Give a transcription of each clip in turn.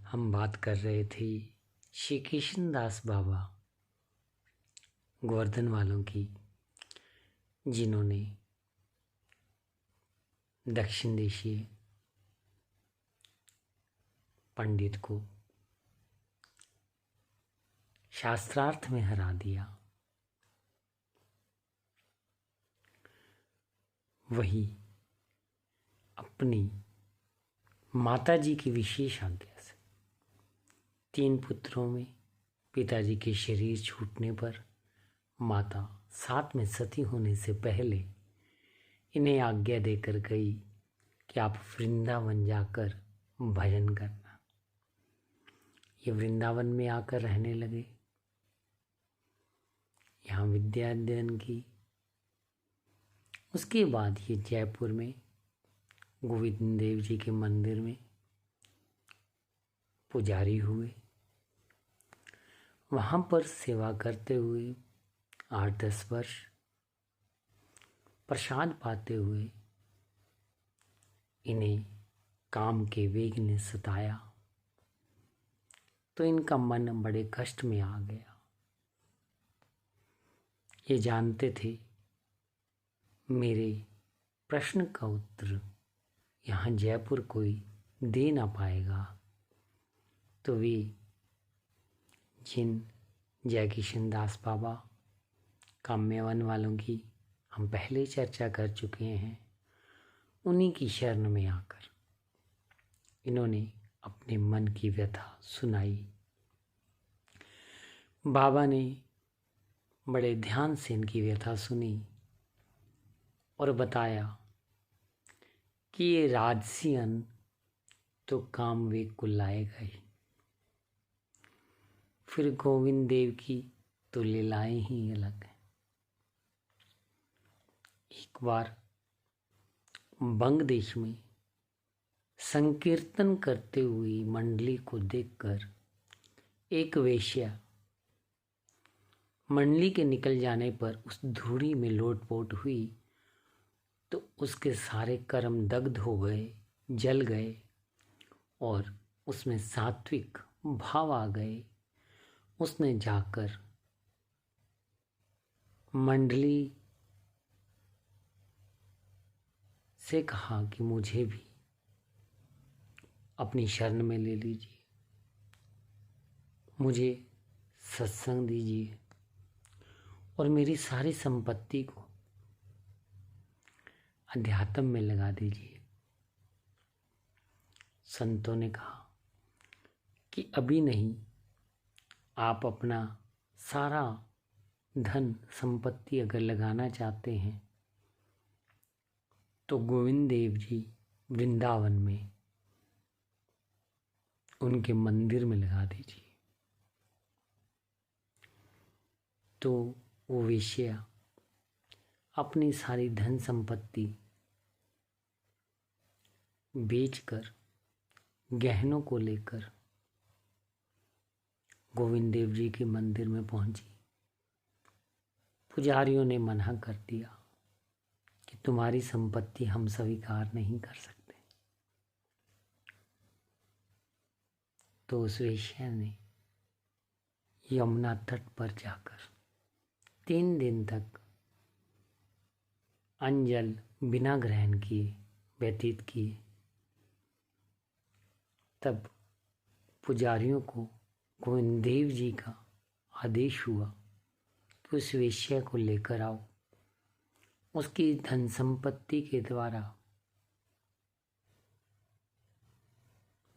हम बात कर रहे थे श्री कृष्ण दास बाबा गोवर्धन वालों की, जिन्होंने दक्षिण देशीय पंडित को शास्त्रार्थ में हरा दिया। वही अपनी माताजी की विशेष आज्ञा से 3 पुत्रों में पिताजी के शरीर छूटने पर माता साथ में सती होने से पहले इन्हें आज्ञा देकर गई कि आप वृंदावन जाकर भजन करना। ये वृंदावन में आकर रहने लगे, यहाँ विद्या अध्ययन की। उसके बाद ये जयपुर में गोविंद देव जी के मंदिर में पुजारी हुए। वहाँ पर सेवा करते हुए 8-10 वर्ष प्रसाद पाते हुए इन्हें काम के वेग ने सताया, तो इनका मन बड़े कष्ट में आ गया। ये जानते थे मेरे प्रश्न का उत्तर यहाँ जयपुर कोई दे ना पाएगा, तो वे जिन जय किशन दास बाबा काम्यवन वालों की हम पहले चर्चा कर चुके हैं, उन्हीं की शरण में आकर इन्होंने अपने मन की व्यथा सुनाई। बाबा ने बड़े ध्यान से इनकी व्यथा सुनी और बताया कि ये राजसी अन्न तो काम वेग को लाएगा ही, फिर गोविंद देव की तो लीलाएं ही अलग हैं। एक बार बंग देश में संकीर्तन करते हुई मंडली को देखकर एक वेश्या मंडली के निकल जाने पर उस धूड़ी में लोटपोट हुई, तो उसके सारे कर्म दग्ध हो गए, जल गए और उसमें सात्विक भाव आ गए। उसने जाकर मंडली से कहा कि मुझे भी अपनी शरण में ले लीजिए, मुझे सत्संग दीजिए और मेरी सारी संपत्ति को अध्यात्म में लगा दीजिए। संतों ने कहा कि अभी नहीं, आप अपना सारा धन संपत्ति अगर लगाना चाहते हैं तो गोविंद देव जी वृंदावन में उनके मंदिर में लगा दीजिए। तो वो वेश्या अपनी सारी धन संपत्ति बेचकर गहनों को लेकर गोविंद देव जी के मंदिर में पहुंची। पुजारियों ने मना कर दिया कि तुम्हारी संपत्ति हम स्वीकार नहीं कर सकते। तो उस वेश्या ने यमुना तट पर जाकर 3 दिन तक अंजल बिना ग्रहण किए व्यतीत किए। तब पुजारियों को गोविंद देव जी का आदेश हुआ कि उस वेश्या को लेकर आओ, उसकी धन संपत्ति के द्वारा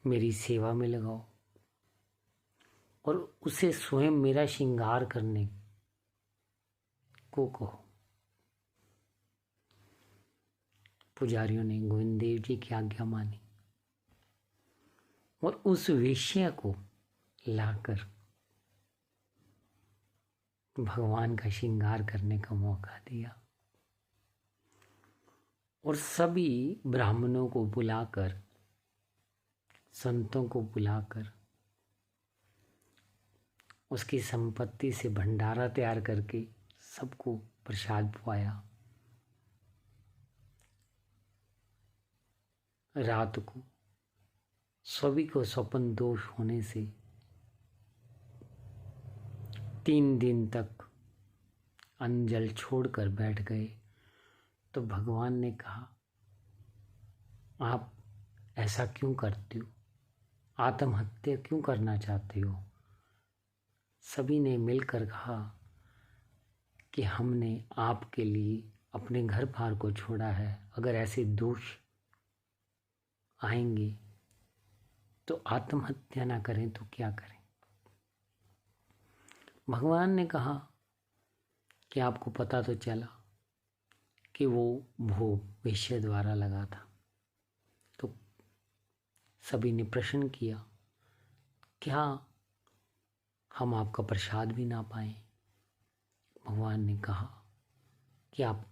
मेरी सेवा में लगाओ और उसे स्वयं मेरा श्रृंगार करने को कहो। पुजारियों ने गोविंद देव जी की आज्ञा मानी और उस वेश्या को लाकर भगवान का श्रृंगार करने का मौका दिया और सभी ब्राह्मणों को बुलाकर, संतों को बुलाकर उसकी संपत्ति से भंडारा तैयार करके सबको प्रसाद पवाया। रात को सभी को स्वपन दोष होने से 3 दिन तक अन्न जल छोड़कर बैठ गए। तो भगवान ने कहा, आप ऐसा क्यों करते हो? आत्महत्या क्यों करना चाहते हो? सभी ने मिलकर कहा कि हमने आपके लिए अपने घर बार को छोड़ा है, अगर ऐसे दोष आएंगे तो आत्महत्या ना करें तो क्या करें? भगवान ने कहा कि आपको पता तो चला कि वो भोग वेश्या द्वारा लगा था। तो सभी ने प्रश्न किया, क्या हम आपका प्रसाद भी ना पाएं? भगवान ने कहा कि आप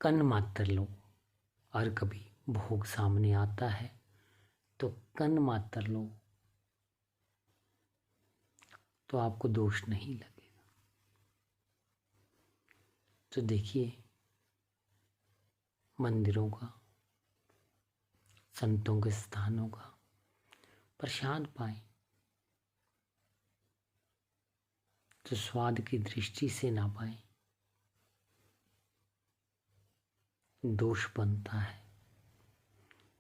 कन्न मात्र लो, और कभी भोग सामने आता है तो कन्न मात्र लो, तो आपको दोष नहीं लगेगा। तो देखिए, मंदिरों का, संतों के स्थानों का प्रसाद पाएं तो स्वाद की दृष्टि से ना पाएं, दोष बनता है।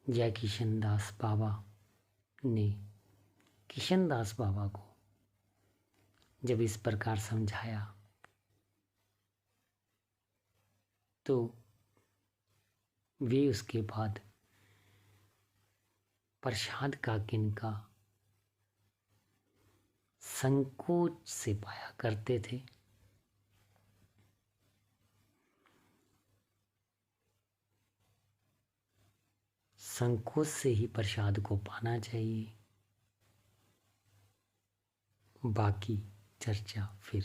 जय किशनदास बाबा ने किशनदास बाबा को जब इस प्रकार समझाया तो वे उसके बाद प्रसाद का किनका संकोच से पाया करते थे। संकोच से ही प्रसाद को पाना चाहिए। बाकी चर्चा फिर